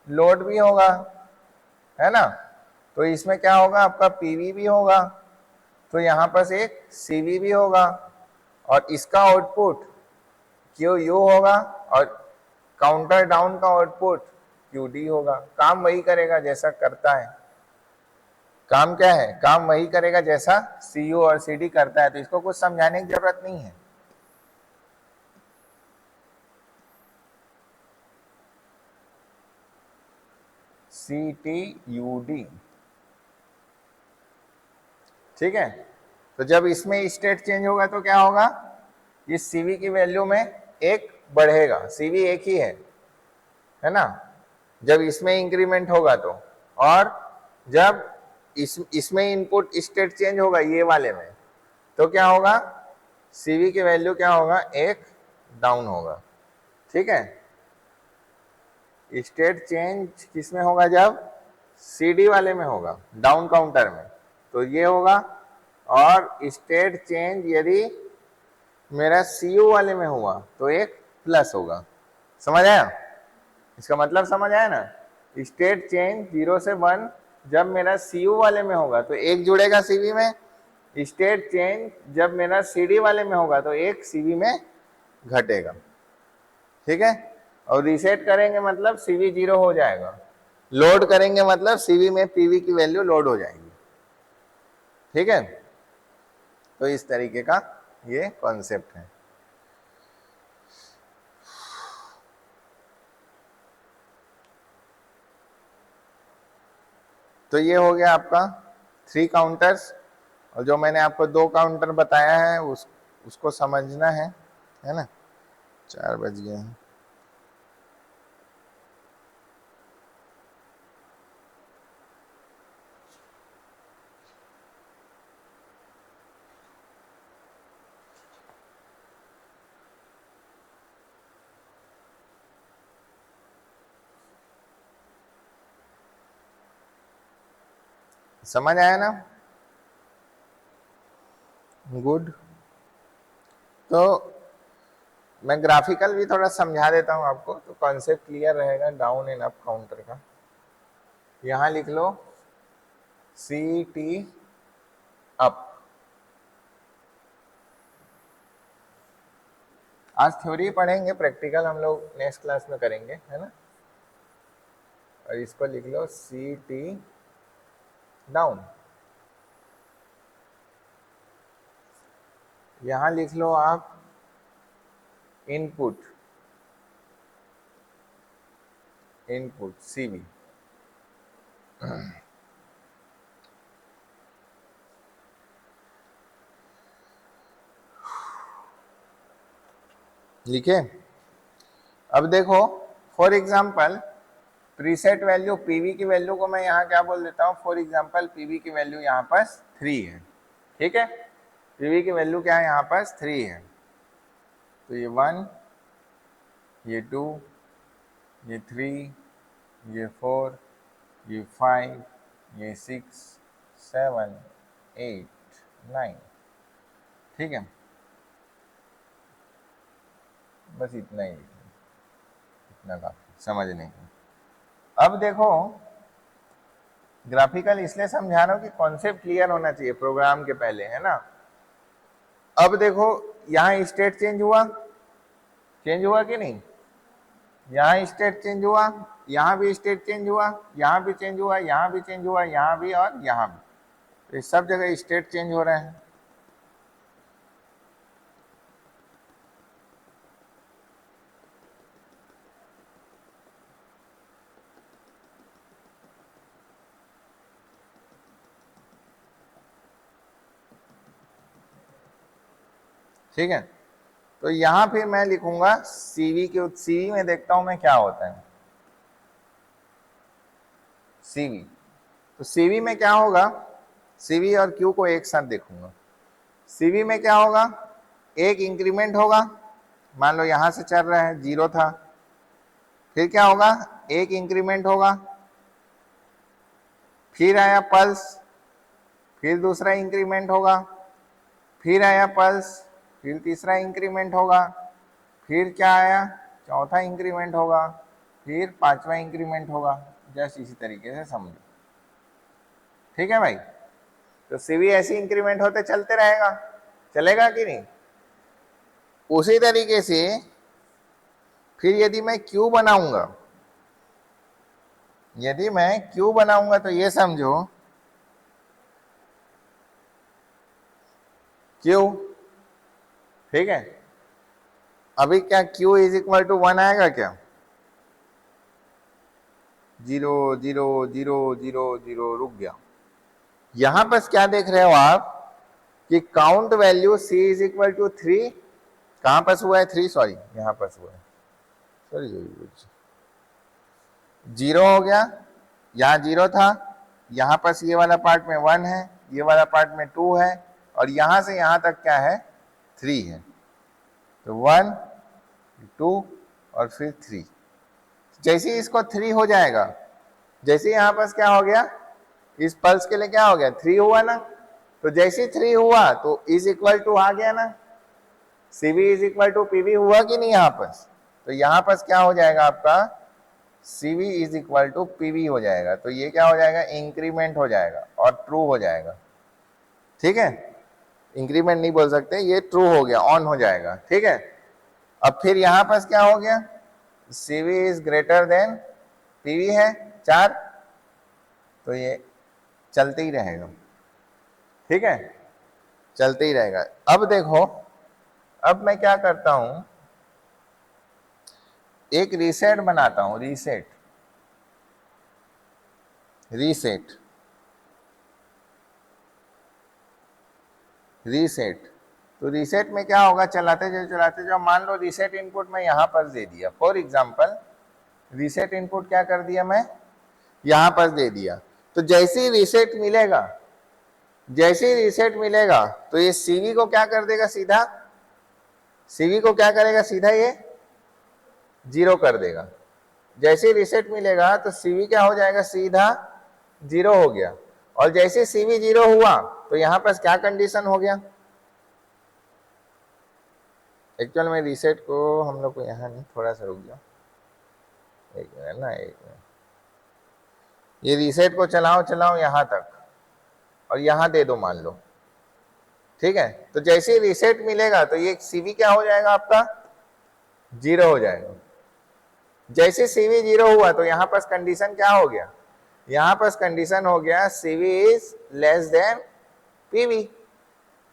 लोड भी होगा, है ना। तो इसमें क्या होगा, आपका पीवी भी होगा, तो यहां पर एक सीवी भी होगा और इसका आउटपुट क्यू यू होगा और काउंटर डाउन का आउटपुट क्यू डी होगा। काम वही करेगा जैसा करता है, काम क्या है, काम वही करेगा जैसा सी यू और सी डी करता है, तो इसको कुछ समझाने की जरूरत नहीं है। सी टी यू डी, ठीक है। तो जब इसमें स्टेट चेंज होगा तो क्या होगा, ये सीवी की वैल्यू में एक बढ़ेगा, सीवी एक ही है ना, जब इसमें इंक्रीमेंट होगा तो, और जब इसमें इनपुट स्टेट चेंज होगा ये वाले में, तो क्या होगा, सीवी की वैल्यू क्या होगा, एक डाउन होगा, ठीक है। स्टेट चेंज किसमें होगा, जब सीडी वाले में होगा, डाउन काउंटर में, तो ये होगा। और स्टेट चेंज यदि मेरा सीयू वाले में हुआ तो एक प्लस होगा। समझ आया, इसका मतलब समझ आया ना। स्टेट चेंज 0 से 1 जब मेरा सीयू वाले में होगा तो एक जुड़ेगा सीवी में, स्टेट चेंज जब मेरा सीडी वाले में होगा तो एक सीवी में घटेगा, ठीक है। और रीसेट करेंगे मतलब सीवी 0 हो जाएगा, लोड करेंगे मतलब सीवी में पीवी की वैल्यू लोड हो जाएगी, ठीक है। तो इस तरीके का ये कॉन्सेप्ट है। तो ये हो गया आपका 3 काउंटर्स, और जो मैंने आपको 2 काउंटर बताया है उसको समझना है ना। 4 बज गए हैं। समझ आया ना, गुड। तो मैं ग्राफिकल भी थोड़ा समझा देता हूं आपको, तो कॉन्सेप्ट क्लियर रहेगा डाउन एंड अप काउंटर का। यहां लिख लो सी टी अप। आज थ्योरी पढ़ेंगे, प्रैक्टिकल हम लोग नेक्स्ट क्लास में करेंगे, है ना। और इसको लिख लो सी टी डाउन। यहां लिख लो आप इनपुट सीवी, लिखे। अब देखो for example preset value PV की वैल्यू को मैं यहाँ क्या बोल देता हूँ, फॉर एग्जांपल पीवी की वैल्यू यहाँ पर 3 है, ठीक है। पीवी की वैल्यू क्या है, यहाँ पर 3 है। तो ये 1, ये 2, ये 3, ये 4, ये 5, ये 6, 7, 8, 9, ठीक है। बस इतना ही, इतना काफी समझने को। अब देखो ग्राफिकल इसलिए समझा रहा हूं कि कॉन्सेप्ट क्लियर होना चाहिए प्रोग्राम के पहले, है ना। अब देखो यहाँ स्टेट चेंज हुआ कि नहीं, यहाँ स्टेट चेंज हुआ, यहाँ भी स्टेट चेंज हुआ, यहाँ भी चेंज हुआ, यहाँ भी चेंज हुआ, यहाँ भी और यहाँ भी, तो सब जगह स्टेट चेंज हो रहे हैं। ठीक है, तो यहां फिर मैं लिखूंगा सीवी के, सीवी में देखता हूं मैं क्या होता है सीवी। तो सीवी में क्या होगा, सीवी और क्यू को एक साथ देखूंगा। सीवी में क्या होगा, एक इंक्रीमेंट होगा, मान लो यहां से चल रहा है 0 था, फिर क्या होगा, एक इंक्रीमेंट होगा, फिर आया पल्स, फिर दूसरा इंक्रीमेंट होगा, फिर आया पल्स, फिर तीसरा इंक्रीमेंट होगा, फिर क्या आया, चौथा इंक्रीमेंट होगा, फिर पांचवा इंक्रीमेंट होगा। जस्ट इसी तरीके से समझो, ठीक है भाई। तो सीवी ऐसी इंक्रीमेंट होते चलते रहेगा, चलेगा कि नहीं। उसी तरीके से फिर यदि मैं क्यू बनाऊंगा, यदि मैं क्यू बनाऊंगा तो ये समझो क्यू, ठीक है। अभी क्या क्यू इज इक्वल टू 1 आएगा क्या, 0 0 0 0 0 रुक गया। यहां पर क्या देख रहे हो आप कि count value c is equal to 3, कहां पर हुआ है 3, सॉरी यहां पर हुआ है, सॉरी 0 हो गया, यहाँ 0 था, यहाँ पर ये वाला पार्ट में 1 है, ये वाला पार्ट में 2 है, और यहां से यहां तक क्या है 3 है। तो 1 2 और फिर 3। जैसे ही इसको 3 हो जाएगा, जैसे यहाँ पर क्या हो गया, इस पल्स के लिए क्या हो गया 3 हुआ ना, तो जैसे 3 हुआ तो इज इक्वल टू आ गया ना, CV is equal to PV हुआ कि नहीं यहाँ पर। तो यहाँ पर क्या हो जाएगा आपका, CV is equal to PV हो जाएगा। तो ये क्या हो जाएगा, इंक्रीमेंट हो जाएगा और ट्रू हो जाएगा, ठीक है। इंक्रीमेंट नहीं बोल सकते, ये ट्रू हो गया, ऑन हो जाएगा, ठीक है। अब फिर यहां पर क्या हो गया, CV is greater then PV है 4, तो ये चलते ही रहेगा, ठीक है, चलते ही रहेगा। अब देखो, अब मैं क्या करता हूं, एक रीसेट बनाता हूं, रीसेट, रीसेट, रीसेट। तो रीसेट में क्या होगा, चलाते जाओ, मान लो रीसेट इनपुट मैं यहां पर दे दिया, फॉर एग्जांपल रीसेट इनपुट क्या कर दिया मैं यहां पर दे दिया। तो जैसे ही रीसेट मिलेगा, जैसे ही रीसेट मिलेगा तो ये सीवी को क्या कर देगा, सीधा सीवी को क्या करेगा, सीधा ये 0 कर देगा। जैसे ही रीसेट मिलेगा तो सीवी क्या हो जाएगा, सीधा 0 हो गया। और जैसे सीवी 0 हुआ तो यहां पर क्या कंडीशन हो गया, एक्चुअल में रीसेट को हम लोग को यहाँ नहीं, थोड़ा सा रुक जाओ, एक मिनट ना, एक मिनट। ये रीसेट को चलाओ यहां तक और यहां दे दो मान लो, ठीक है। तो जैसे ही रीसेट मिलेगा तो ये सीवी क्या हो जाएगा आपका, 0 हो जाएगा। जैसे सीवी 0 हुआ तो यहां पर कंडीशन क्या हो गया, यहां पर कंडीशन हो गया CV is less then PV,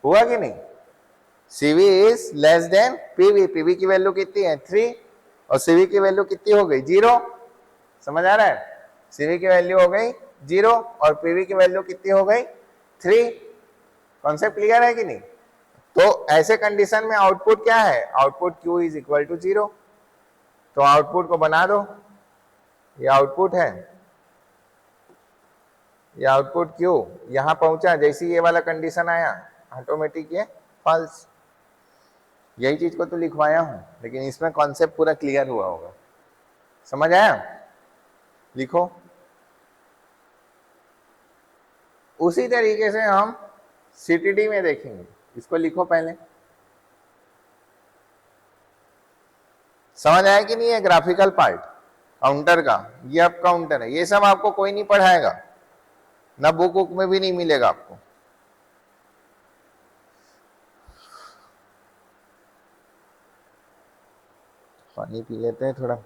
हुआ कि नहीं। CV is less then PV, PV की वैल्यू कितनी है 3 और सीवी की वैल्यू कितनी हो गई 0, समझ आ रहा है। सीवी की वैल्यू हो गई 0 और पीवी की वैल्यू कितनी हो गई 3। कॉन्सेप्ट क्लियर है कि नहीं। तो ऐसे कंडीशन में आउटपुट क्या है, output Q is equal to 0। तो आउटपुट को बना दो, ये आउटपुट है, ये आउटपुट Q यहां पहुंचा, जैसे ये वाला कंडीशन आया ऑटोमेटिक ये फॉल्स। यही चीज को तो लिखवाया हूं, लेकिन इसमें कॉन्सेप्ट पूरा क्लियर हुआ होगा, समझ आया। लिखो, उसी तरीके से हम सीटीडी में देखेंगे, इसको लिखो पहले। समझ आया कि नहीं है, ग्राफिकल पार्ट काउंटर का, ये अब काउंटर है, ये सब आपको कोई नहीं पढ़ाएगा, ना बुक बुक में भी नहीं मिलेगा आपको। पानी पी लेते हैं थोड़ा।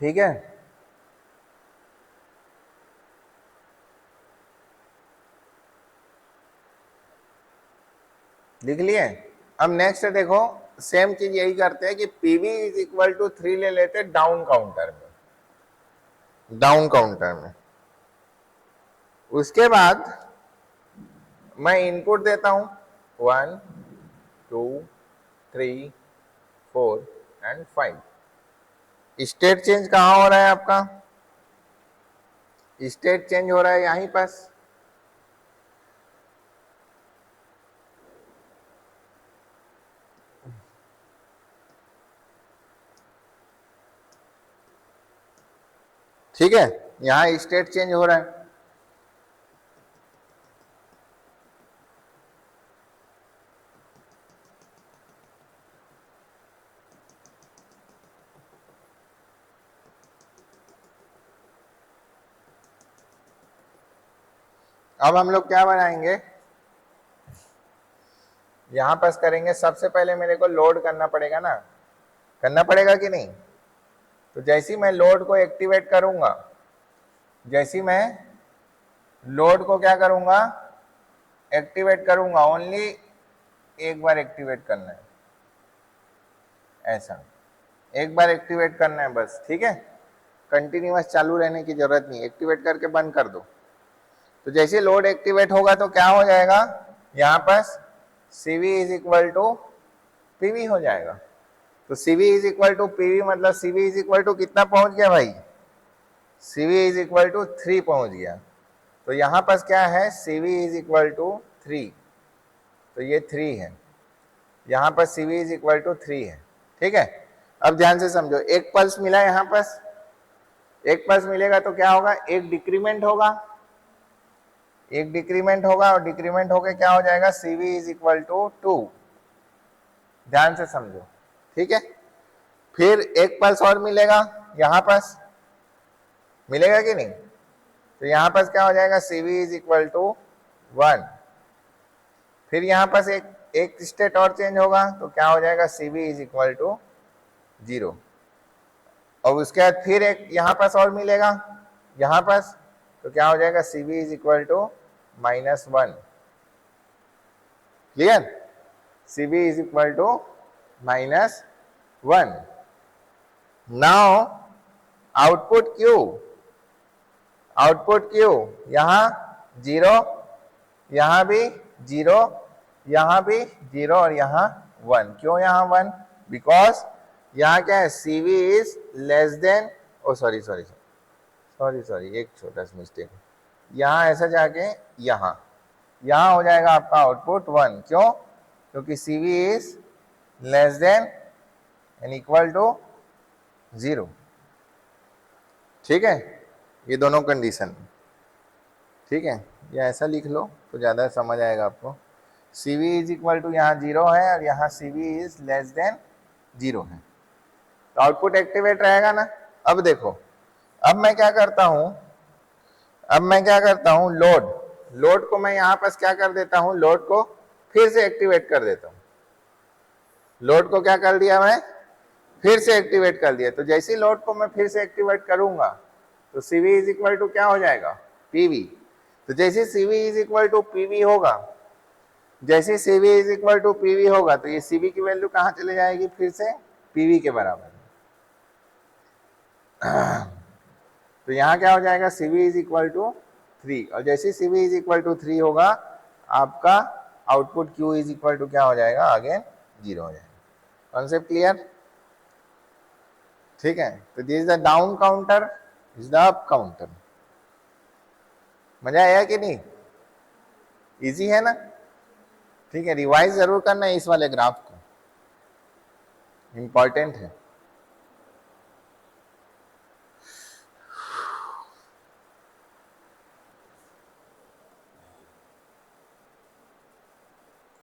ठीक है, लिख लिए। अब नेक्स्ट देखो, सेम चीज यही करते हैं कि पीवी इज इक्वल टू 3 ले लेते हैं डाउन काउंटर में, डाउन काउंटर में। उसके बाद मैं इनपुट देता हूं 1 2 3 4 एंड 5। स्टेट चेंज कहां हो रहा है आपका? स्टेट चेंज हो रहा है यहीं पास। ठीक है, यहां स्टेट चेंज हो रहा है। अब हम लोग क्या बनाएंगे, यहां पास करेंगे। सबसे पहले मेरे को लोड करना पड़ेगा ना, करना पड़ेगा कि नहीं? तो जैसे ही मैं लोड को एक्टिवेट करूंगा, जैसे मैं लोड को क्या करूंगा, एक्टिवेट करूंगा, ओनली एक बार एक्टिवेट करना है, ऐसा एक बार एक्टिवेट करना है बस। ठीक है, कंटिन्यूअस चालू रहने की जरूरत नहीं, एक्टिवेट करके बंद कर दो। तो जैसे लोड एक्टिवेट होगा तो क्या हो जाएगा, यहां पर CV is equal to PV हो जाएगा। तो CV is equal to PV मतलब CV इज इक्वल टू कितना पहुंच गया भाई? CV इज इक्वल टू 3 पहुंच गया। तो यहां पर क्या है, CV इज इक्वल टू 3, तो ये 3 है, यहां पर CV इज इक्वल टू 3 है। ठीक है, अब ध्यान से समझो, एक पल्स मिला यहां पर, एक पल्स मिलेगा तो क्या होगा, एक डिक्रीमेंट होगा, एक डिक्रीमेंट होगा, और डिक्रीमेंट होके क्या हो जाएगा, CV इज इक्वल टू 2। ध्यान से समझो, ठीक है। फिर एक पल्स और मिलेगा, यहां पास मिलेगा कि नहीं? तो यहां पास क्या हो जाएगा, CV इज इक्वल टू 1। फिर यहां पास एक स्टेट और चेंज होगा तो क्या हो जाएगा, CV इज इक्वल टू 0। और उसके बाद फिर एक यहां पास और मिलेगा, यहां पास, तो क्या हो जाएगा, CV is equal to -1। Clear? CV is equal to -1। Now output Q, output Q यहां 0, यहां भी 0, यहां भी 0 और यहां 1। क्यों यहां 1? बिकॉज यहां क्या है, CV is less than, oh sorry sorry sorry sorry, एक छोटा सा मिस्टेक, यहां ऐसा जाके यहां हो जाएगा आपका आउटपुट 1। क्यों? क्योंकि CV is less than and equal to 0। ठीक है, ये दोनों कंडीशन। ठीक है, या ऐसा लिख लो तो ज़्यादा समझ आएगा आपको। CV इज इक्वल टू यहाँ 0 है और यहाँ CV इज लेस देन 0 है, तो आउटपुट एक्टिवेट रहेगा ना। अब देखो, अब मैं क्या करता हूँ, लोड को मैं यहाँ पास क्या कर देता हूँ, लोड को फिर से एक्टिवेट कर देता हूँ। लोड को क्या कर दिया मैं, फिर से एक्टिवेट कर दिया। तो जैसे लोड को मैं फिर से एक्टिवेट करूंगा तो CV इज इक्वल टू क्या हो जाएगा, PV। तो जैसे CV is equal to PV होगा, जैसे CV is equal to PV होगा, तो ये CV की वैल्यू कहां चले जाएगी, फिर से PV के बराबर। तो यहां क्या हो जाएगा, CV इज इक्वल टू 3, और जैसे CV इज इक्वल टू 3 होगा, आपका output Q is equal to क्या हो जाएगा, अगेन 0 हो जाएगा। Concept clear? ठीक है, तो this is the down counter, is the up counter. मजा आया कि नहीं? इजी है ना? ठीक है, रिवाइज जरूर करना है इस वाले ग्राफ को, इंपॉर्टेंट है।